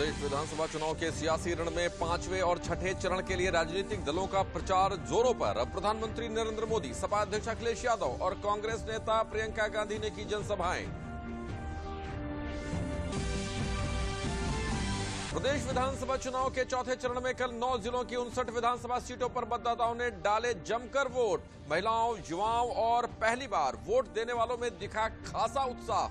प्रदेश विधानसभा चुनाव के सियासी रण में पांचवें और छठे चरण के लिए राजनीतिक दलों का प्रचार जोरों पर। अब प्रधानमंत्री नरेंद्र मोदी, सपा अध्यक्ष अखिलेश यादव और कांग्रेस नेता प्रियंका गांधी ने की जनसभाएं। प्रदेश विधानसभा चुनाव के चौथे चरण में कल 9 जिलों की 59 विधानसभा सीटों पर मतदाताओं ने डाले जमकर वोट। महिलाओं, युवाओं और पहली बार वोट देने वालों में दिखा खासा उत्साह।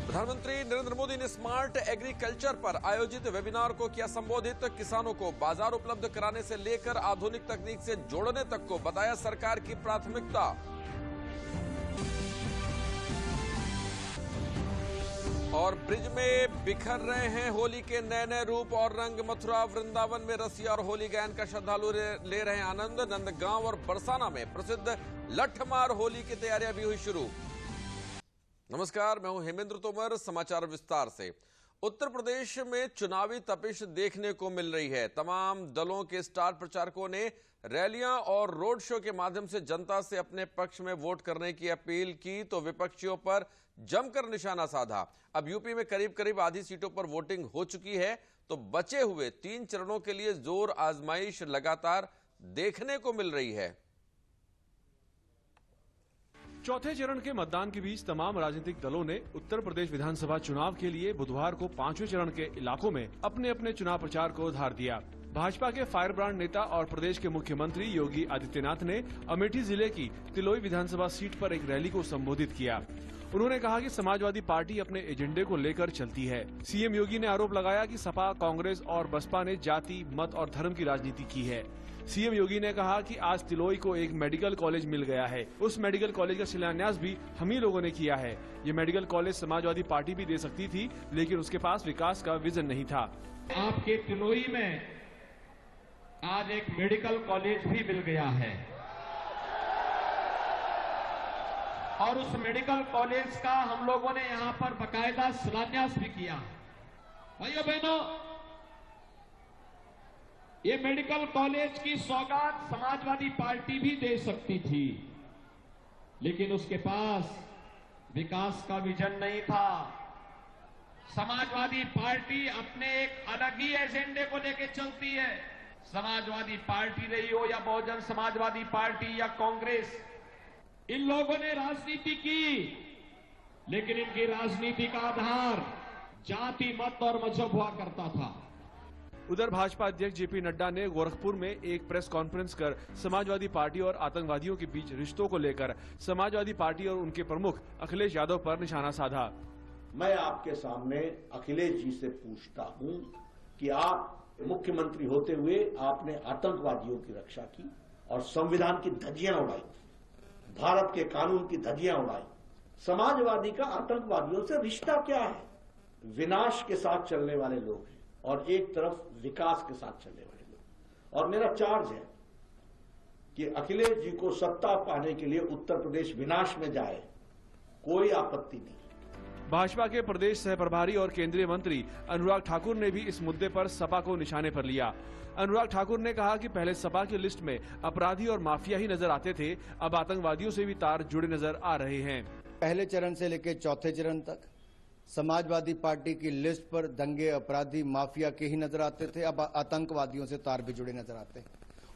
प्रधानमंत्री नरेंद्र मोदी ने स्मार्ट एग्रीकल्चर पर आयोजित वेबिनार को किया संबोधित। किसानों को बाजार उपलब्ध कराने से लेकर आधुनिक तकनीक से जोड़ने तक को बताया सरकार की प्राथमिकता। और ब्रिज में बिखर रहे हैं होली के नए नए रूप और रंग। मथुरा वृंदावन में रसिया और होली गायन का श्रद्धालु ले रहे हैं आनंद। नंदगांव और बरसाना में प्रसिद्ध लठमार होली की तैयारियां भी हुई शुरू। नमस्कार, मैं हूं हेमेंद्र तोमर। समाचार विस्तार से। उत्तर प्रदेश में चुनावी तपिश देखने को मिल रही है। तमाम दलों के स्टार प्रचारकों ने रैलियां और रोड शो के माध्यम से जनता से अपने पक्ष में वोट करने की अपील की तो विपक्षियों पर जमकर निशाना साधा। अब यूपी में करीब करीब आधी सीटों पर वोटिंग हो चुकी है तो बचे हुए 3 चरणों के लिए जोर आजमाइश लगातार देखने को मिल रही है। चौथे चरण के मतदान के बीच तमाम राजनीतिक दलों ने उत्तर प्रदेश विधानसभा चुनाव के लिए बुधवार को 5वें चरण के इलाकों में अपने अपने चुनाव प्रचार को धार दिया। भाजपा के फायर ब्रांड नेता और प्रदेश के मुख्यमंत्री योगी आदित्यनाथ ने अमेठी जिले की तिलोई विधानसभा सीट पर एक रैली को संबोधित किया। उन्होंने कहा कि समाजवादी पार्टी अपने एजेंडे को लेकर चलती है। सीएम योगी ने आरोप लगाया कि सपा, कांग्रेस और बसपा ने जाति, मत और धर्म की राजनीति की है। सीएम योगी ने कहा कि आज तिलोई को एक मेडिकल कॉलेज मिल गया है। उस मेडिकल कॉलेज का शिलान्यास भी हम ही लोगों ने किया है। ये मेडिकल कॉलेज समाजवादी पार्टी भी दे सकती थी, लेकिन उसके पास विकास का विजन नहीं था। आपके तिलोई में आज एक मेडिकल कॉलेज भी मिल गया है और उस मेडिकल कॉलेज का हम लोगों ने यहां पर बकायदा शिलान्यास भी किया। भाइयों बहनों, ये मेडिकल कॉलेज की सौगात समाजवादी पार्टी भी दे सकती थी, लेकिन उसके पास विकास का विजन नहीं था। समाजवादी पार्टी अपने एक अलग ही एजेंडे को लेकर चलती है। समाजवादी पार्टी रही हो या बहुजन समाजवादी पार्टी या कांग्रेस, इन लोगों ने राजनीति की, लेकिन इनकी राजनीति का आधार जाति, मत और मजहब हुआ करता था। उधर भाजपा अध्यक्ष जेपी नड्डा ने गोरखपुर में एक प्रेस कॉन्फ्रेंस कर समाजवादी पार्टी और आतंकवादियों के बीच रिश्तों को लेकर समाजवादी पार्टी और उनके प्रमुख अखिलेश यादव पर निशाना साधा। मैं आपके सामने अखिलेश जी से पूछता हूं कि आप मुख्यमंत्री होते हुए आपने आतंकवादियों की रक्षा की और संविधान की धज्जियां उड़ाई, भारत के कानून की धज्जियां उड़ाई। समाजवादी का आतंकवादियों से रिश्ता क्या है? विनाश के साथ चलने वाले लोग हैं और एक तरफ विकास के साथ चलने वाले लोग। और मेरा चार्ज है कि अखिलेश जी को सत्ता पाने के लिए उत्तर प्रदेश विनाश में जाए, कोई आपत्ति नहीं। भाजपा के प्रदेश सह प्रभारी और केंद्रीय मंत्री अनुराग ठाकुर ने भी इस मुद्दे पर सपा को निशाने पर लिया। अनुराग ठाकुर ने कहा कि पहले सपा की लिस्ट में अपराधी और माफिया ही नजर आते थे, अब आतंकवादियों से भी तार जुड़े नजर आ रहे हैं। पहले चरण से लेकर चौथे चरण तक समाजवादी पार्टी की लिस्ट पर दंगे, अपराधी, माफिया के ही नजर आते थे, अब आतंकवादियों से तार भी जुड़े नजर आते हैं।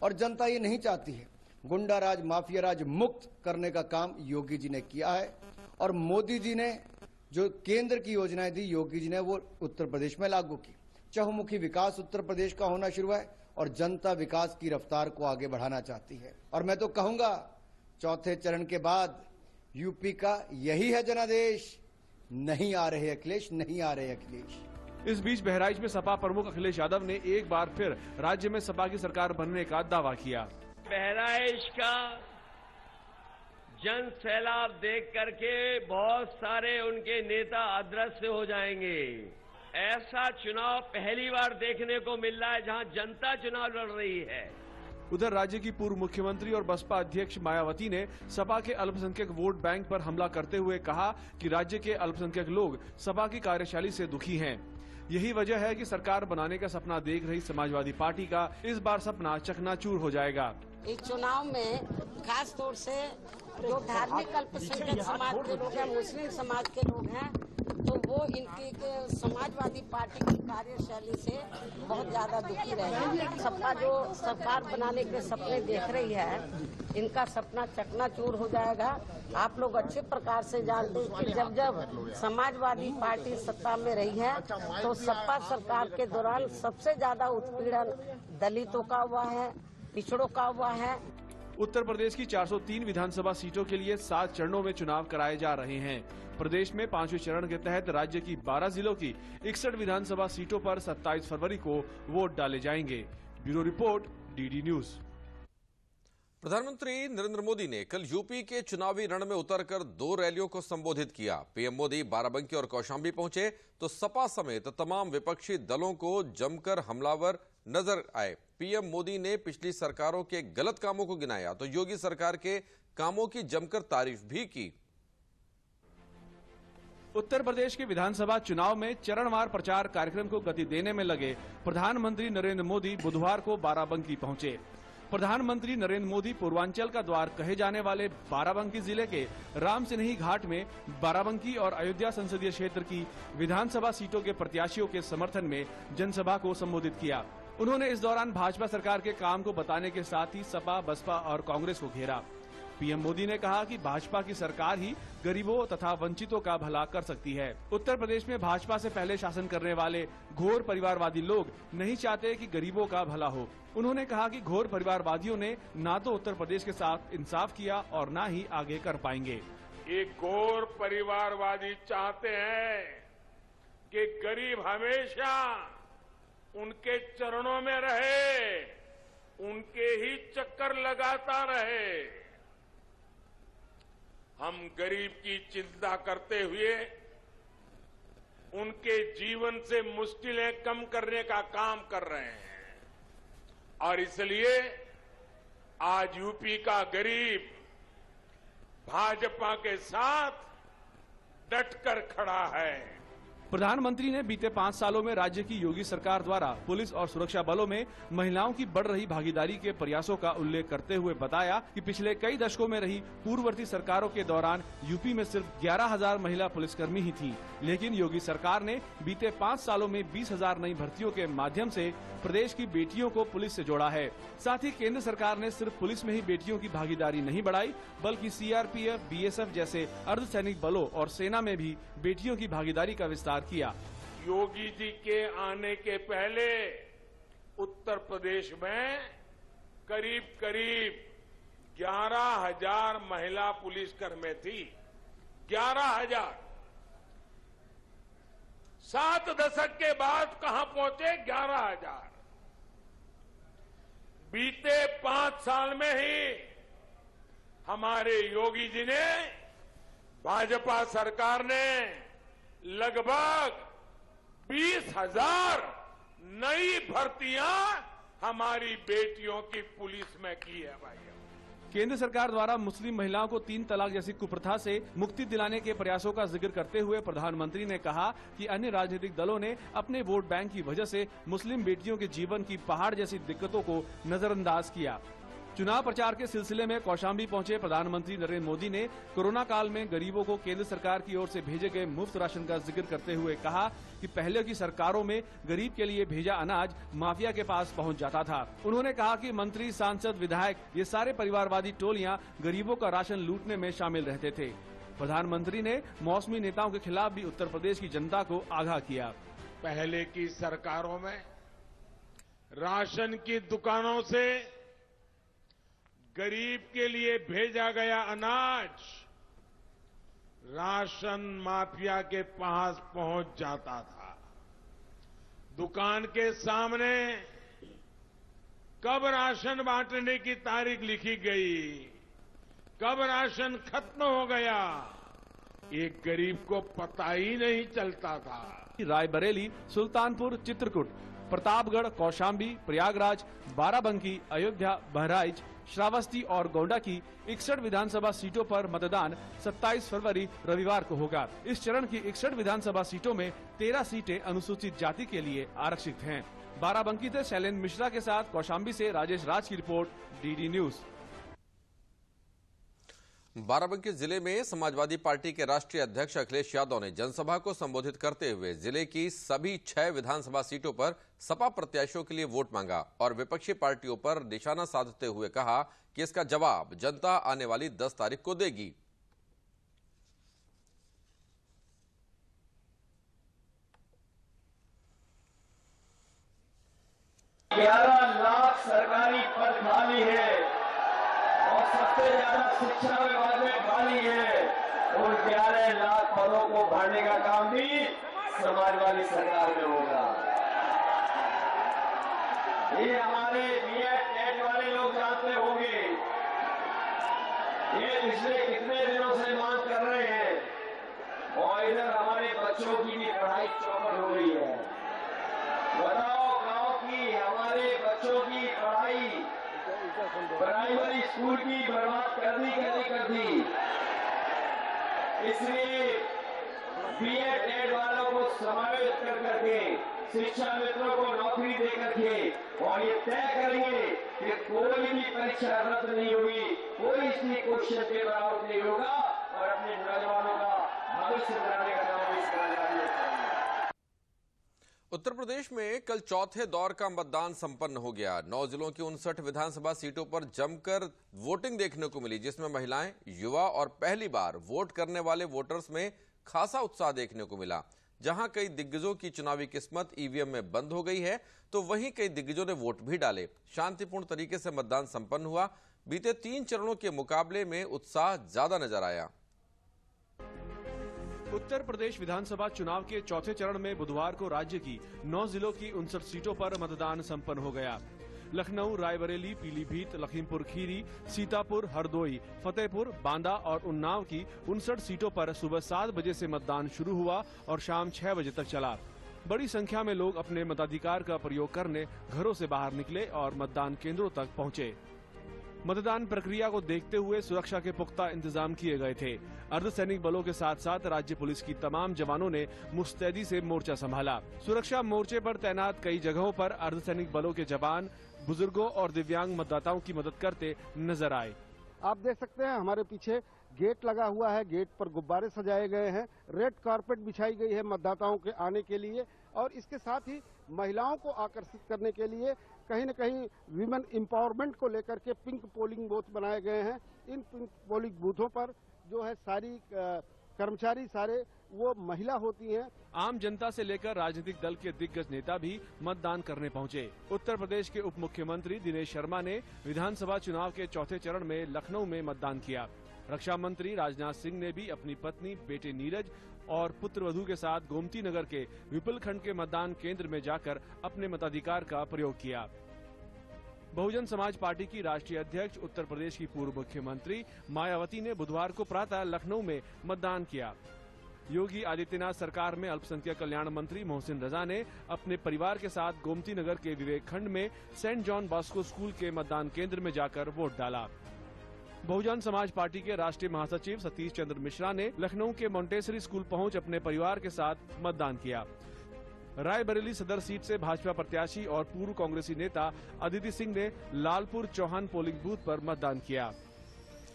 और जनता ये नहीं चाहती है। गुंडा राज, माफिया राज मुक्त करने का काम योगी जी ने किया है और मोदी जी ने जो केंद्र की योजनाएं दी, योगी जी ने वो उत्तर प्रदेश में लागू की। चहुमुखी विकास उत्तर प्रदेश का होना शुरू है और जनता विकास की रफ्तार को आगे बढ़ाना चाहती है। और मैं तो कहूंगा चौथे चरण के बाद यूपी का यही है जनादेश। नहीं आ रहे अखिलेश, नहीं आ रहे अखिलेश। इस बीच बहराइच में सपा प्रमुख अखिलेश यादव ने एक बार फिर राज्य में सपा की सरकार बनने का दावा किया। बहराइच का जन सैलाब देख करके बहुत सारे उनके नेता अदृश्य हो जाएंगे। ऐसा चुनाव पहली बार देखने को मिल रहा है जहां जनता चुनाव लड़ रही है। उधर राज्य की पूर्व मुख्यमंत्री और बसपा अध्यक्ष मायावती ने सपा के अल्पसंख्यक वोट बैंक पर हमला करते हुए कहा कि राज्य के अल्पसंख्यक लोग सपा की कार्यशैली से दुखी हैं। यही वजह है कि सरकार बनाने का सपना देख रही समाजवादी पार्टी का इस बार सपना चकनाचूर हो जाएगा। इस चुनाव में खास तौर से जो धार्मिक अल्पसंख्यक समाज के लोग हैं, मुस्लिम समाज के लोग हैं, तो समाजवादी पार्टी की कार्यशैली से बहुत ज्यादा दुखी रहे। सपा जो सरकार बनाने के सपने देख रही है, इनका सपना चकनाचूर हो जाएगा। आप लोग अच्छे प्रकार से जानते हैं कि जब जब समाजवादी पार्टी सत्ता में रही है तो सपा सरकार के दौरान सबसे ज्यादा उत्पीड़न दलितों का हुआ है, पिछड़ों का हुआ है। उत्तर प्रदेश की 403 विधानसभा सीटों के लिए 7 चरणों में चुनाव कराए जा रहे हैं। प्रदेश में 5वें चरण के तहत राज्य की 12 जिलों की 61 विधानसभा सीटों पर 27 फरवरी को वोट डाले जाएंगे। Bureau report, DD news. प्रधानमंत्री नरेंद्र मोदी ने कल यूपी के चुनावी रण में उतरकर 2 रैलियों को संबोधित किया। पीएम मोदी बाराबंकी और कौशाम्बी पहुंचे तो सपा समेत तमाम विपक्षी दलों को जमकर हमलावर नजर आए। पीएम मोदी ने पिछली सरकारों के गलत कामों को गिनाया तो योगी सरकार के कामों की जमकर तारीफ भी की। उत्तर प्रदेश के विधानसभा चुनाव में चरणवार प्रचार कार्यक्रम को गति देने में लगे प्रधानमंत्री नरेंद्र मोदी बुधवार को बाराबंकी पहुंचे। प्रधानमंत्री नरेंद्र मोदी पूर्वांचल का द्वार कहे जाने वाले बाराबंकी जिले के रामसिन्ही घाट में बाराबंकी और अयोध्या संसदीय क्षेत्र की विधानसभा सीटों के प्रत्याशियों के समर्थन में जनसभा को संबोधित किया। उन्होंने इस दौरान भाजपा सरकार के काम को बताने के साथ ही सपा, बसपा और कांग्रेस को घेरा। पीएम मोदी ने कहा कि भाजपा की सरकार ही गरीबों तथा वंचितों का भला कर सकती है। उत्तर प्रदेश में भाजपा से पहले शासन करने वाले घोर परिवारवादी लोग नहीं चाहते कि गरीबों का भला हो। उन्होंने कहा कि घोर परिवारवादियों ने ना तो उत्तर प्रदेश के साथ इंसाफ किया और ना ही आगे कर पाएंगे। ये घोर परिवारवादी चाहते हैं कि गरीब हमेशा उनके चरणों में रहे, उनके ही चक्कर लगाता रहे। हम गरीब की चिंता करते हुए उनके जीवन से मुश्किलें कम करने का काम कर रहे हैं और इसलिए आज यूपी का गरीब भाजपा के साथ डटकर खड़ा है। प्रधानमंत्री ने बीते 5 सालों में राज्य की योगी सरकार द्वारा पुलिस और सुरक्षा बलों में महिलाओं की बढ़ रही भागीदारी के प्रयासों का उल्लेख करते हुए बताया कि पिछले कई दशकों में रही पूर्ववर्ती सरकारों के दौरान यूपी में सिर्फ 11,000 महिला पुलिसकर्मी ही थी, लेकिन योगी सरकार ने बीते 5 सालों में 20,000 नई भर्तियों के माध्यम से प्रदेश की बेटियों को पुलिस से जोड़ा है। साथ ही केंद्र सरकार ने सिर्फ पुलिस में ही बेटियों की भागीदारी नहीं बढ़ाई, बल्कि सीआरपीएफ, बीएसएफ जैसे अर्धसैनिक बलों और सेना में भी बेटियों की भागीदारी का विस्तार किया। योगी जी के आने के पहले उत्तर प्रदेश में करीब करीब 11,000 महिला पुलिसकर्मी थी। 11,000। 7 दशक के बाद कहां पहुंचे? 11,000। बीते 5 साल में ही हमारे योगी जी ने, भाजपा सरकार ने लगभग 20,000 नई भर्तियां हमारी बेटियों की पुलिस में की है भाई। केंद्र सरकार द्वारा मुस्लिम महिलाओं को 3 तलाक जैसी कुप्रथा से मुक्ति दिलाने के प्रयासों का जिक्र करते हुए प्रधानमंत्री ने कहा कि अन्य राजनीतिक दलों ने अपने वोट बैंक की वजह से मुस्लिम बेटियों के जीवन की पहाड़ जैसी दिक्कतों को नजरअंदाज किया। चुनाव प्रचार के सिलसिले में कौशाम्बी पहुंचे प्रधानमंत्री नरेंद्र मोदी ने कोरोना काल में गरीबों को केंद्र सरकार की ओर से भेजे गए मुफ्त राशन का जिक्र करते हुए कहा कि पहले की सरकारों में गरीब के लिए भेजा अनाज माफिया के पास पहुंच जाता था। उन्होंने कहा कि मंत्री, सांसद, विधायक ये सारे परिवारवादी टोलियां गरीबों का राशन लूटने में शामिल रहते थे। प्रधानमंत्री ने मौसमी नेताओं के खिलाफ भी उत्तर प्रदेश की जनता को आगाह किया। पहले की सरकारों में राशन की दुकानों से गरीब के लिए भेजा गया अनाज राशन माफिया के पास पहुंच जाता था। दुकान के सामने कब राशन बांटने की तारीख लिखी गई, कब राशन खत्म हो गया, एक गरीब को पता ही नहीं चलता था। रायबरेली, सुल्तानपुर, चित्रकूट, प्रतापगढ़, कौशाम्बी, प्रयागराज, बाराबंकी, अयोध्या, बहराइच, श्रावस्ती और गोंडा की 61 विधानसभा सीटों पर मतदान 27 फरवरी रविवार को होगा। इस चरण की 61 विधानसभा सीटों में 13 सीटें अनुसूचित जाति के लिए आरक्षित हैं। बाराबंकी से शैलेंद्र मिश्रा के साथ कौशाम्बी से राजेश राज की रिपोर्ट, डीडी न्यूज। बाराबंकी जिले में समाजवादी पार्टी के राष्ट्रीय अध्यक्ष अखिलेश यादव ने जनसभा को संबोधित करते हुए जिले की सभी 6 विधानसभा सीटों पर सपा प्रत्याशियों के लिए वोट मांगा और विपक्षी पार्टियों पर निशाना साधते हुए कहा कि इसका जवाब जनता आने वाली 10 तारीख को देगी। लाख सरकारी पद खाली है और सबसे ज्यादा शिक्षा विभाग में खाली है। उन 11 लाख पदों को भरने का काम भी समाजवादी सरकार में होगा। ये हमारे बीएड टेट वाले लोग जानते होंगे, ये पिछले कितने दिनों से मांग कर रहे हैं और इधर हमारे बच्चों की भी पढ़ाई चौपट हो गई है। बताओ, गांव की हमारे बच्चों की पढ़ाई प्राइमरी स्कूल की बर्बाद कर दी क्या नहीं कर दी? इसलिए बीएड टेट वालों को समावेश कर करके शिक्षा मित्रों को नौकरी दे करके और ये तय करेंगे कि कोई भी परीक्षा रद्द नहीं होगी, कोई इसकी क्वेश्चन पेपर आउट नहीं होगा और अपने नौजवानों का भविष्य बनाने का काम इस सरकार ने। उत्तर प्रदेश में कल चौथे दौर का मतदान संपन्न हो गया। 9 जिलों की 59 विधानसभा सीटों पर जमकर वोटिंग देखने को मिली, जिसमें महिलाएं, युवा और पहली बार वोट करने वाले वोटर्स में खासा उत्साह देखने को मिला। जहां कई दिग्गजों की चुनावी किस्मत ईवीएम में बंद हो गई है, तो वहीं कई दिग्गजों ने वोट भी डाले। शांतिपूर्ण तरीके से मतदान संपन्न हुआ। बीते 3 चरणों के मुकाबले में उत्साह ज्यादा नजर आया। उत्तर प्रदेश विधानसभा चुनाव के चौथे चरण में बुधवार को राज्य की 9 जिलों की 59 सीटों पर मतदान संपन्न हो गया। लखनऊ, रायबरेली, पीलीभीत, लखीमपुर खीरी, सीतापुर, हरदोई, फतेहपुर, बांदा और उन्नाव की 59 सीटों पर सुबह 7 बजे से मतदान शुरू हुआ और शाम 6 बजे तक चला। बड़ी संख्या में लोग अपने मताधिकार का प्रयोग करने घरों से बाहर निकले और मतदान केंद्रों तक पहुंचे। मतदान प्रक्रिया को देखते हुए सुरक्षा के पुख्ता इंतजाम किए गए थे। अर्धसैनिक बलों के साथ साथ राज्य पुलिस की तमाम जवानों ने मुस्तैदी से मोर्चा संभाला। सुरक्षा मोर्चे पर तैनात कई जगहों पर अर्धसैनिक बलों के जवान बुजुर्गों और दिव्यांग मतदाताओं की मदद करते नजर आए। आप देख सकते हैं हमारे पीछे गेट लगा हुआ है, गेट पर गुब्बारे सजाए गए हैं, रेड कारपेट बिछाई गई है मतदाताओं के आने के लिए और इसके साथ ही महिलाओं को आकर्षित करने के लिए कहीं न कहीं विमेन एम्पावरमेंट को लेकर के पिंक पोलिंग बूथ बनाए गए हैं। इन पिंक पोलिंग बूथों पर जो है सारी कर्मचारी सारे वो महिला होती हैं। आम जनता से लेकर राजनीतिक दल के दिग्गज नेता भी मतदान करने पहुंचे। उत्तर प्रदेश के उप मुख्यमंत्री दिनेश शर्मा ने विधानसभा चुनाव के चौथे चरण में लखनऊ में मतदान किया। रक्षा मंत्री राजनाथ सिंह ने भी अपनी पत्नी, बेटे नीरज और पुत्रवधू के साथ गोमती नगर के विपुलखंड के मतदान केंद्र में जाकर अपने मताधिकार का प्रयोग किया। बहुजन समाज पार्टी की राष्ट्रीय अध्यक्ष उत्तर प्रदेश की पूर्व मुख्यमंत्री मायावती ने बुधवार को प्रातः लखनऊ में मतदान किया। योगी आदित्यनाथ सरकार में अल्पसंख्यक कल्याण मंत्री मोहसिन रजा ने अपने परिवार के साथ गोमती नगर के विवेक खंड में सेंट जॉन बॉस्को स्कूल के मतदान केंद्र में जाकर वोट डाला। बहुजन समाज पार्टी के राष्ट्रीय महासचिव सतीश चंद्र मिश्रा ने लखनऊ के मोंटेसरी स्कूल पहुंच अपने परिवार के साथ मतदान किया। रायबरेली सदर सीट से भाजपा प्रत्याशी और पूर्व कांग्रेसी नेता अदिति सिंह ने लालपुर चौहान पोलिंग बूथ पर मतदान किया।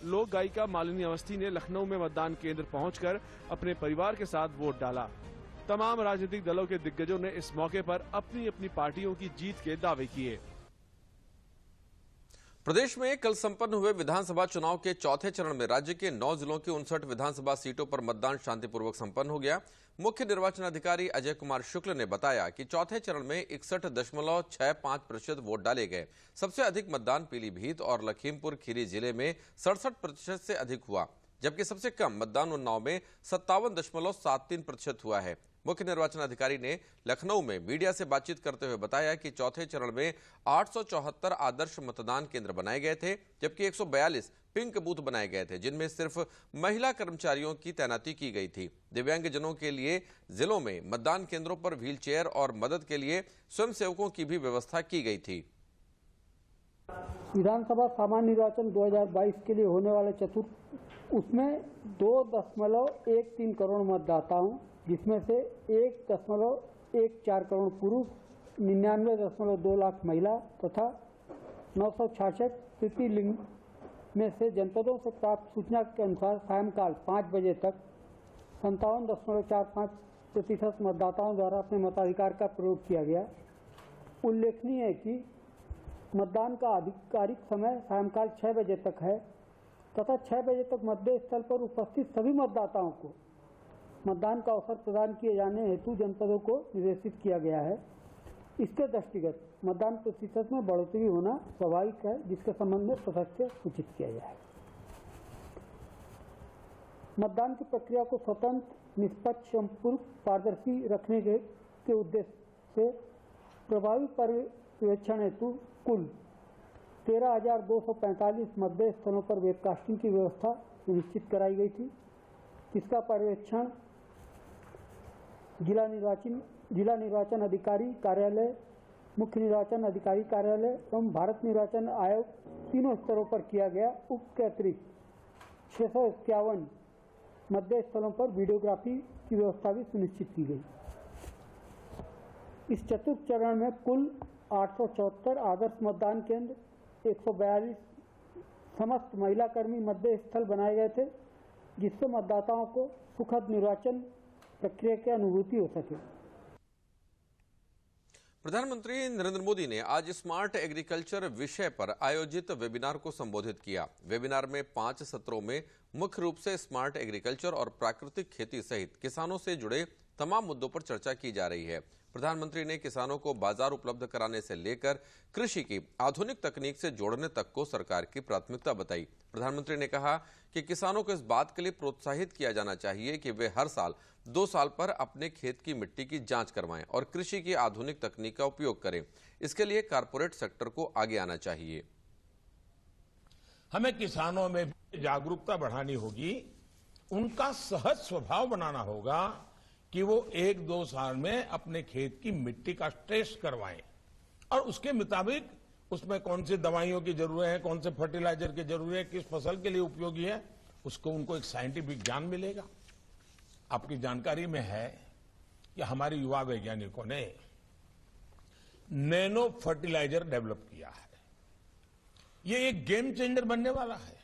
लोक गायिका मालिनी अवस्थी ने लखनऊ में मतदान केंद्र पहुंचकर अपने परिवार के साथ वोट डाला। तमाम राजनीतिक दलों के दिग्गजों ने इस मौके पर अपनी अपनी पार्टियों की जीत के दावे किए। प्रदेश में कल संपन्न हुए विधानसभा चुनाव के चौथे चरण में राज्य के 9 जिलों की 59 विधानसभा सीटों पर मतदान शांतिपूर्वक संपन्न हो गया। मुख्य निर्वाचन अधिकारी अजय कुमार शुक्ल ने बताया कि चौथे चरण में 61.65% वोट डाले गए। सबसे अधिक मतदान पीलीभीत और लखीमपुर खीरी जिले में 67% से अधिक हुआ, जबकि सबसे कम मतदान उन्नाव में 57.73% हुआ है। मुख्य निर्वाचन अधिकारी ने लखनऊ में मीडिया से बातचीत करते हुए बताया कि चौथे चरण में 874 आदर्श मतदान केंद्र बनाए गए थे, जबकि 142 पिंक बूथ बनाए गए थे, जिनमें सिर्फ महिला कर्मचारियों की तैनाती की गई थी। दिव्यांगजनों के लिए जिलों में मतदान केंद्रों पर व्हीलचेयर और मदद के लिए स्वयंसेवकों की भी व्यवस्था की गई थी। विधानसभा सामान्य निर्वाचन 2022 के लिए होने वाले उसमें 2.13 करोड़ मतदाताओं, जिसमें से 1.14 करोड़ पुरुष, 99.2 लाख महिला तथा 966 तृतीय लिंग में से जनपदों से प्राप्त सूचना के अनुसार सायंकाल 5 बजे तक 57.45% मतदाताओं द्वारा अपने मताधिकार का प्रयोग किया गया। उल्लेखनीय है कि मतदान का आधिकारिक समय सायंकाल 6 बजे तक है तथा 6 बजे तक मतदेय स्थल पर उपस्थित सभी मतदाताओं को मतदान का अवसर प्रदान किए जाने हेतु जनपदों को निर्देशित किया गया है। इसके दृष्टिगत मतदान प्रतिशत में बढ़ोतरी होना स्वाभाविक है, जिसके संबंध में सदस्य से सूचित किया गया है। मतदान की प्रक्रिया को स्वतंत्र, निष्पक्ष, संपूर्ण, पारदर्शी रखने के उद्देश्य से प्रभावी पर्यवेक्षण हेतु कुल 13,245 मतदेय स्थलों पर वेबकास्टिंग की व्यवस्था सुनिश्चित कराई गई थी, जिसका पर्यवेक्षण जिला निर्वाचन अधिकारी कार्यालय, मुख्य निर्वाचन अधिकारी कार्यालय एवं भारत निर्वाचन आयोग तीनों स्तरों पर किया गया। उक्त के अतिरिक्त 651 मतदेय स्थलों पर वीडियोग्राफी की व्यवस्था भी सुनिश्चित की गई। इस चतुर्थ चरण में कुल 874 आदर्श मतदान केंद्र, 142 समस्त महिला कर्मी मतदेय स्थल बनाए गए थे, जिससे मतदाताओं को सुखद निर्वाचन प्रक्रिया की अनुभूति हो सके। प्रधानमंत्री नरेंद्र मोदी ने आज स्मार्ट एग्रीकल्चर विषय पर आयोजित वेबिनार को संबोधित किया। वेबिनार में 5 सत्रों में मुख्य रूप से स्मार्ट एग्रीकल्चर और प्राकृतिक खेती सहित किसानों से जुड़े तमाम मुद्दों पर चर्चा की जा रही है। प्रधानमंत्री ने किसानों को बाजार उपलब्ध कराने से लेकर कृषि की आधुनिक तकनीक से जोड़ने तक को सरकार की प्राथमिकता बताई। प्रधानमंत्री ने कहा कि किसानों को इस बात के लिए प्रोत्साहित किया जाना चाहिए कि वे हर साल 2 साल पर अपने खेत की मिट्टी की जांच करवाएं और कृषि की आधुनिक तकनीक का उपयोग करें। इसके लिए कारपोरेट सेक्टर को आगे आना चाहिए। हमें किसानों में जागरूकता बढ़ानी होगी, उनका सहज स्वभाव बनाना होगा कि वो 1-2 साल में अपने खेत की मिट्टी का टेस्ट करवाएं और उसके मुताबिक उसमें कौन सी दवाइयों की जरूरत है, कौन से फर्टिलाइजर की जरूरत है, किस फसल के लिए उपयोगी है, उसको उनको एक साइंटिफिक ज्ञान मिलेगा। आपकी जानकारी में है कि हमारे युवा वैज्ञानिकों ने नैनो फर्टिलाइजर डेवलप किया है। ये एक गेम चेंजर बनने वाला है।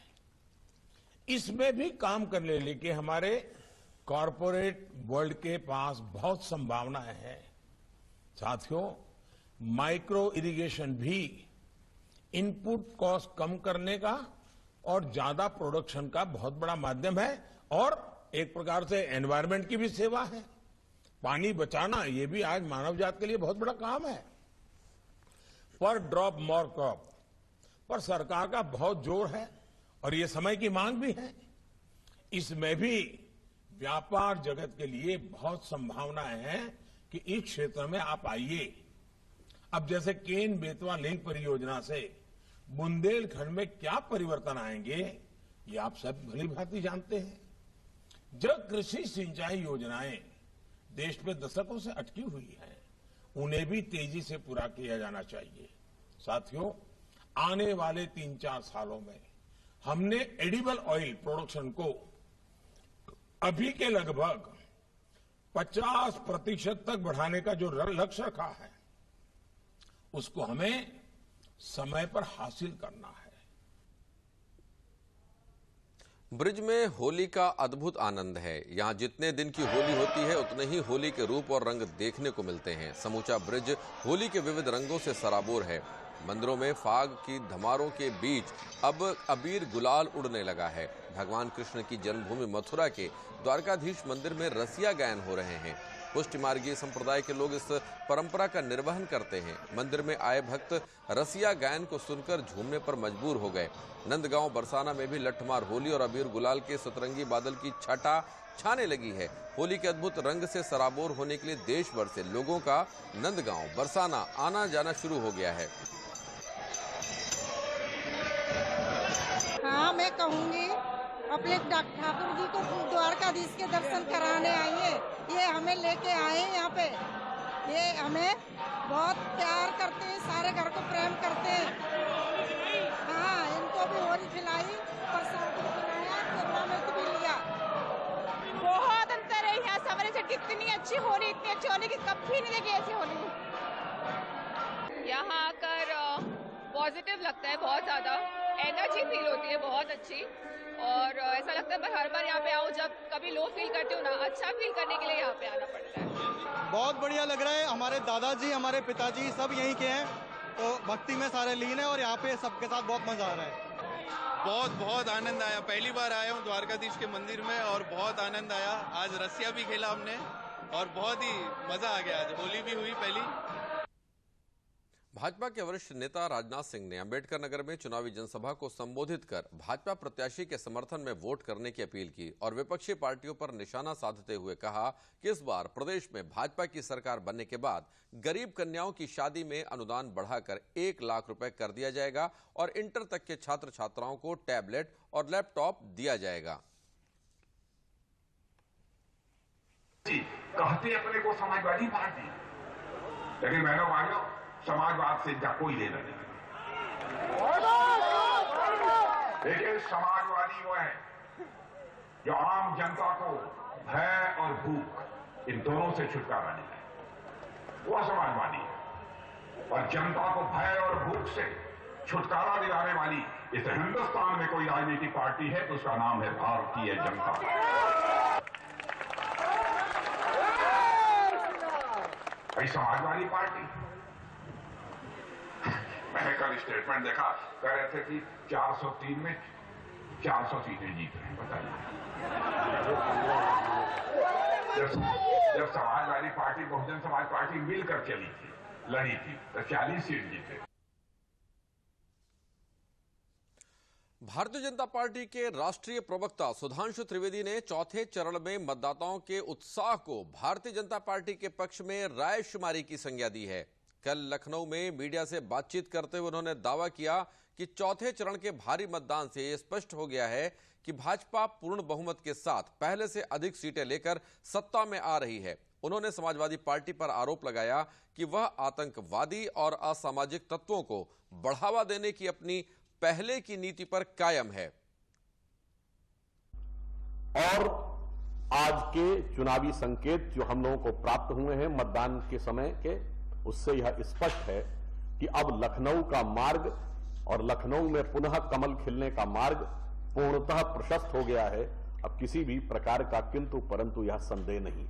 इसमें भी काम करने के लिए हमारे कॉरपोरेट वर्ल्ड के पास बहुत संभावनाएं हैं। साथियों, माइक्रो इरिगेशन भी इनपुट कॉस्ट कम करने का और ज्यादा प्रोडक्शन का बहुत बड़ा माध्यम है और एक प्रकार से एनवायरनमेंट की भी सेवा है। पानी बचाना ये भी आज मानव जात के लिए बहुत बड़ा काम है। पर ड्रॉप मोर क्रॉप पर सरकार का बहुत जोर है और ये समय की मांग भी है। इसमें भी व्यापार जगत के लिए बहुत संभावनाएं हैं कि इस क्षेत्र में आप आइए। अब जैसे केन बेतवा लिंक परियोजना से बुंदेलखंड में क्या परिवर्तन आएंगे, ये आप सब भली भांति जानते हैं। जब कृषि सिंचाई योजनाएं देश में दशकों से अटकी हुई हैं, उन्हें भी तेजी से पूरा किया जाना चाहिए। साथियों, आने वाले 3-4 सालों में हमने एडिबल ऑयल प्रोडक्शन को अभी के लगभग 50% तक बढ़ाने का जो लक्ष्य रखा है, उसको हमें समय पर हासिल करना है। ब्रिज में होली का अद्भुत आनंद है। यहाँ जितने दिन की होली होती है उतने ही होली के रूप और रंग देखने को मिलते हैं। समूचा ब्रिज होली के विविध रंगों से सराबोर है। मंदिरों में फाग की धमारों के बीच अब अबीर गुलाल उड़ने लगा है। भगवान कृष्ण की जन्मभूमि मथुरा के द्वारकाधीश मंदिर में रसिया गायन हो रहे हैं। पुष्टि मार्गीय संप्रदाय के लोग इस परंपरा का निर्वहन करते हैं। मंदिर में आए भक्त रसिया गायन को सुनकर झूमने पर मजबूर हो गए। नंदगांव बरसाना में भी लठमार होली और अबीर गुलाल के सतरंगी बादल की छटा छाने लगी है। होली के अद्भुत रंग से सराबोर होने के लिए देश भर से लोगों का नंदगांव बरसाना आना जाना शुरू हो गया है। हाँ, मैं कहूँगी अपने ठाकुर जी को द्वारकाधीश के दर्शन कराने आइए। ये हमें लेके आए यहाँ पे, ये हमें बहुत प्यार करते हैं, सारे घर को प्रेम करते हैं। हाँ, इनको भी होली खिलाई, प्रसाद भी खिलाया, टूर्नामेंट भी लिया। बहुत अंतर है यहाँ सवारी से। कितनी अच्छी होली, इतनी अच्छी होली की कभी नहीं देखी ऐसी होली। यहाँ आकर पॉजिटिव लगता है बहुत ज्यादा। एनर्जी फील होती है बहुत अच्छी, और ऐसा लगता है मैं हर बार यहाँ पे आऊँ, जब कभी लो फील करती हूँ ना, अच्छा फील करने के लिए यहाँ पे आना पड़ता है। बहुत बढ़िया लग रहा है। हमारे दादाजी, हमारे पिताजी सब यहीं के हैं, तो भक्ति में सारे लीन है और यहाँ पे सबके साथ बहुत मजा आ रहा है। बहुत आनंद आया। पहली बार आया हूँ द्वारकाधीश के मंदिर में और बहुत आनंद आया। आज रस्सियाँ भी खेला हमने और बहुत ही मजा आ गया। आज होली भी हुई पहली। भाजपा के वरिष्ठ नेता राजनाथ सिंह ने अंबेडकर नगर में चुनावी जनसभा को संबोधित कर भाजपा प्रत्याशी के समर्थन में वोट करने की अपील की और विपक्षी पार्टियों पर निशाना साधते हुए कहा कि इस बार प्रदेश में भाजपा की सरकार बनने के बाद गरीब कन्याओं की शादी में अनुदान बढ़ाकर 1 लाख रुपए कर दिया जाएगा और इंटर तक के छात्र छात्राओं को टैबलेट और लैपटॉप दिया जाएगा। कहते अपने को समाजवादी पार्टी, लेकिन मैडम आगे समाजवाद से इनका कोई लेना नहीं। लेकिन समाजवादी वो है जो आम जनता को भय और भूख इन दोनों से छुटकारा दिलाए, वो समाजवादी है। और जनता को भय और भूख से छुटकारा दिलाने वाली इस हिंदुस्तान में कोई राजनीतिक पार्टी है तो उसका नाम है भारतीय जनता पार्टी। समाजवादी पार्टी, मैंने कल स्टेटमेंट देखा, कह रहे थे कि 403 में 400 सीटें जीत रहे हैं। बताइए, जब समाजवादी पार्टी बहुजन समाज पार्टी मिलकर चली थी, लड़ी थी, तो 40 सीट जीते। भारतीय जनता पार्टी के राष्ट्रीय प्रवक्ता सुधांशु त्रिवेदी ने चौथे चरण में मतदाताओं के उत्साह को भारतीय जनता पार्टी के पक्ष में रायशुमारी की संज्ञा दी है। कल लखनऊ में मीडिया से बातचीत करते हुए उन्होंने दावा किया कि चौथे चरण के भारी मतदान से यह स्पष्ट हो गया है कि भाजपा पूर्ण बहुमत के साथ पहले से अधिक सीटें लेकर सत्ता में आ रही है। उन्होंने समाजवादी पार्टी पर आरोप लगाया कि वह आतंकवादी और असामाजिक तत्वों को बढ़ावा देने की अपनी पहले की नीति पर कायम है। और आज के चुनावी संकेत जो हम लोगों को प्राप्त हुए हैं मतदान के समय के, उससे यह स्पष्ट है कि अब लखनऊ का मार्ग और लखनऊ में पुनः कमल खिलने का मार्ग पूर्णतः प्रशस्त हो गया है। अब किसी भी प्रकार का किंतु परंतु यह संदेह नहीं।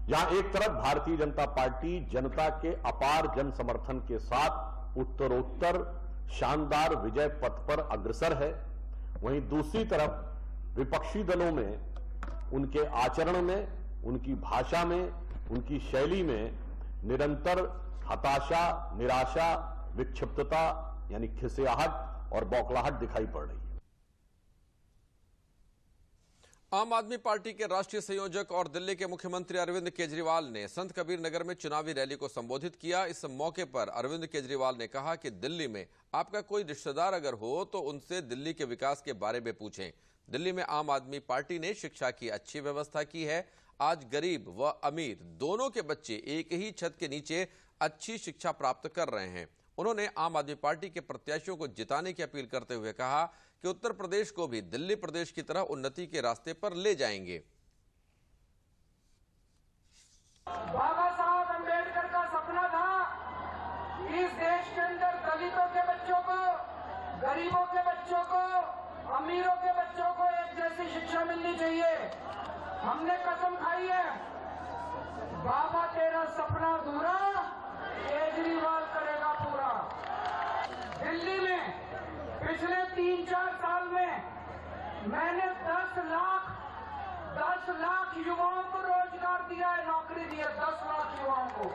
यहां एक तरफ भारतीय जनता पार्टी जनता के अपार जन समर्थन के साथ उत्तरोत्तर शानदार विजय पथ पर अग्रसर है, वहीं दूसरी तरफ विपक्षी दलों में उनके आचरण में, उनकी भाषा में, उनकी शैली में निरंतर हताशा, निराशा, विक्षिप्तता यानी खिसियाहट और बौखलाहट दिखाई पड़ रही है। आम आदमी पार्टी के राष्ट्रीय संयोजक और दिल्ली के मुख्यमंत्री अरविंद केजरीवाल ने संत कबीर नगर में चुनावी रैली को संबोधित किया। इस मौके पर अरविंद केजरीवाल ने कहा कि दिल्ली में आपका कोई रिश्तेदार अगर हो तो उनसे दिल्ली के विकास के बारे में पूछें। दिल्ली में आम आदमी पार्टी ने शिक्षा की अच्छी व्यवस्था की है। आज गरीब व अमीर दोनों के बच्चे एक ही छत के नीचे अच्छी शिक्षा प्राप्त कर रहे हैं। उन्होंने आम आदमी पार्टी के प्रत्याशियों को जिताने की अपील करते हुए कहा कि उत्तर प्रदेश को भी दिल्ली प्रदेश की तरह उन्नति के रास्ते पर ले जाएंगे। बाबा साहब अम्बेडकर का सपना था कि इस देश के अंदर दलितों के बच्चों को, गरीबों के बच्चों को, अमीरों के बच्चों को एक जैसी शिक्षा मिलनी चाहिए। हमने कसम खाई है, बाबा तेरा सपना अधूरा, केजरीवाल करेगा पूरा। दिल्ली में पिछले 3-4 साल में मैंने 10 लाख युवाओं को रोजगार दिया है, नौकरी दी है 10 लाख युवाओं को।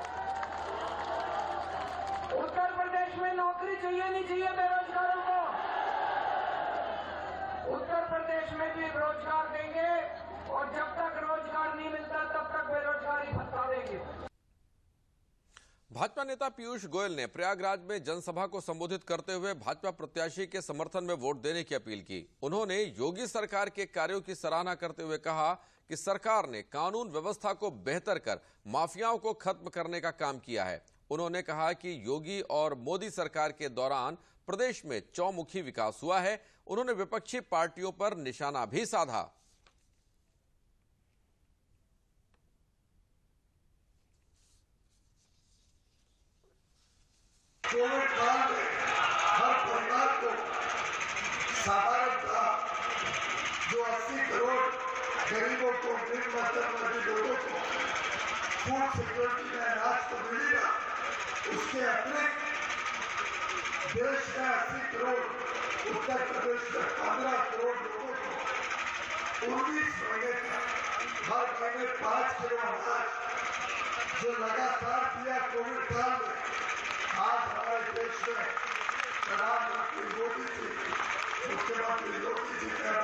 उत्तर प्रदेश में नौकरी चाहिए नहीं चाहिए बेरोजगारों को? उत्तर प्रदेश में भी रोजगार देंगे और जब तक रोजगार नहीं मिलता तब तक बेरोजगारी भत्ता देंगे। भाजपा नेता पीयूष गोयल ने प्रयागराज में जनसभा को संबोधित करते हुए भाजपा प्रत्याशी के समर्थन में वोट देने की अपील की। उन्होंने योगी सरकार के कार्यों की सराहना करते हुए कहा कि सरकार ने कानून व्यवस्था को बेहतर कर माफियाओं को खत्म करने का काम किया है। उन्होंने कहा कि योगी और मोदी सरकार के दौरान प्रदेश में चौमुखी विकास हुआ है। उन्होंने विपक्षी पार्टियों पर निशाना भी साधा। दोनों काल में हर परिवार को फूड सिक्योरिटी का अनाज तो मिलेगा, उसके अतिरिक्त देश का 80 करोड़, उत्तर प्रदेश के 15 करोड़ लोगों को 19 महीने तक हर महीने 5 किलो अनाज जो लगातार दिया कोविड काल में, आज हमारे देश में प्रधानमंत्री मोदी जी, मुख्यमंत्री योगी जी का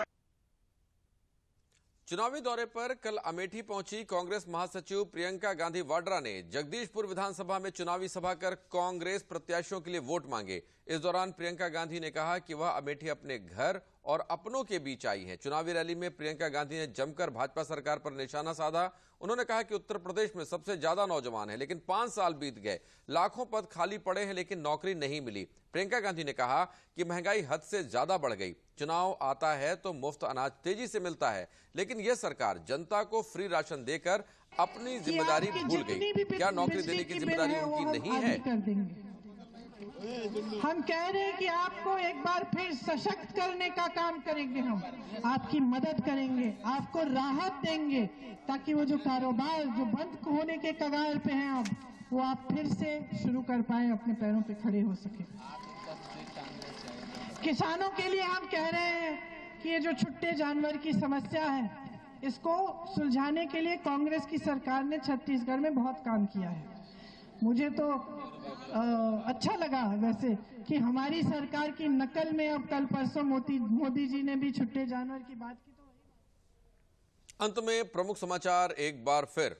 चुनावी दौरे पर कल अमेठी पहुंची कांग्रेस महासचिव प्रियंका गांधी वाड्रा ने जगदीशपुर विधानसभा में चुनावी सभा कर कांग्रेस प्रत्याशियों के लिए वोट मांगे। इस दौरान प्रियंका गांधी ने कहा कि वह अमेठी अपने घर और अपनों के बीच आई हैं। चुनावी रैली में प्रियंका गांधी ने जमकर भाजपा सरकार पर निशाना साधा। उन्होंने कहा कि उत्तर प्रदेश में सबसे ज्यादा नौजवान है, लेकिन 5 साल बीत गए, लाखों पद खाली पड़े हैं, लेकिन नौकरी नहीं मिली। प्रियंका गांधी ने कहा कि महंगाई हद से ज्यादा बढ़ गई। चुनाव आता है तो मुफ्त अनाज तेजी से मिलता है, लेकिन यह सरकार जनता को फ्री राशन देकर अपनी जिम्मेदारी भूल गई। क्या नौकरी देने की जिम्मेदारी उनकी नहीं है? हम कह रहे हैं कि आपको एक बार फिर सशक्त करने का काम करेंगे, हम आपकी मदद करेंगे, आपको राहत देंगे, ताकि वो जो कारोबार जो बंद होने के कगार पे हैं अब, वो आप फिर से शुरू कर पाए, अपने पैरों पे खड़े हो सके। किसानों के लिए हम कह रहे हैं कि ये जो छुट्टे जानवर की समस्या है, इसको सुलझाने के लिए कांग्रेस की सरकार ने छत्तीसगढ़ में बहुत काम किया है। मुझे तो अच्छा लगा वैसे कि हमारी सरकार की नकल में अब कल परसों मोदी जी ने भी छुट्टे जानवर की बात की। अंत में प्रमुख समाचार एक बार फिर।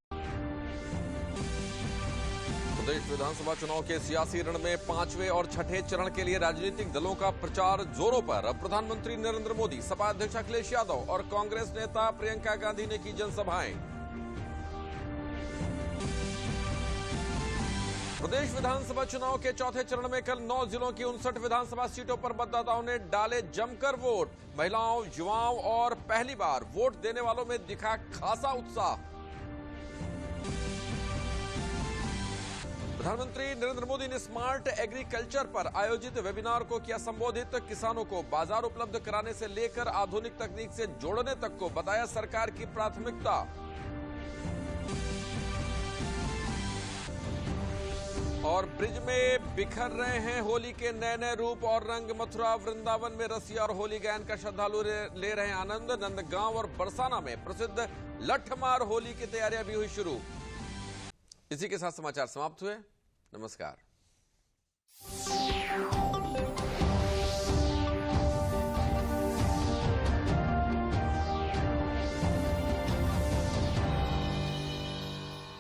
प्रदेश विधानसभा चुनाव के सियासी रण में 5वें और 6ठे चरण के लिए राजनीतिक दलों का प्रचार जोरों पर। अब प्रधानमंत्री नरेंद्र मोदी, सपा अध्यक्ष अखिलेश यादव और कांग्रेस नेता प्रियंका गांधी ने की जनसभाएं। प्रदेश विधानसभा चुनाव के चौथे चरण में कल 9 जिलों की 59 विधानसभा सीटों पर मतदाताओं ने डाले जमकर वोट। महिलाओं, युवाओं और पहली बार वोट देने वालों में दिखा खासा उत्साह। प्रधानमंत्री नरेंद्र मोदी ने स्मार्ट एग्रीकल्चर पर आयोजित वेबिनार को किया संबोधित। किसानों को बाजार उपलब्ध कराने से लेकर आधुनिक तकनीक से जोड़ने तक को बताया सरकार की प्राथमिकता। और ब्रिज में बिखर रहे हैं होली के नए नए रूप और रंग। मथुरा वृंदावन में रसिया और होली गायन का श्रद्धालु ले रहे हैं आनंद। नंदगांव और बरसाना में प्रसिद्ध लठमार होली की तैयारियां भी हुई शुरू। इसी के साथ समाचार समाप्त हुए। नमस्कार।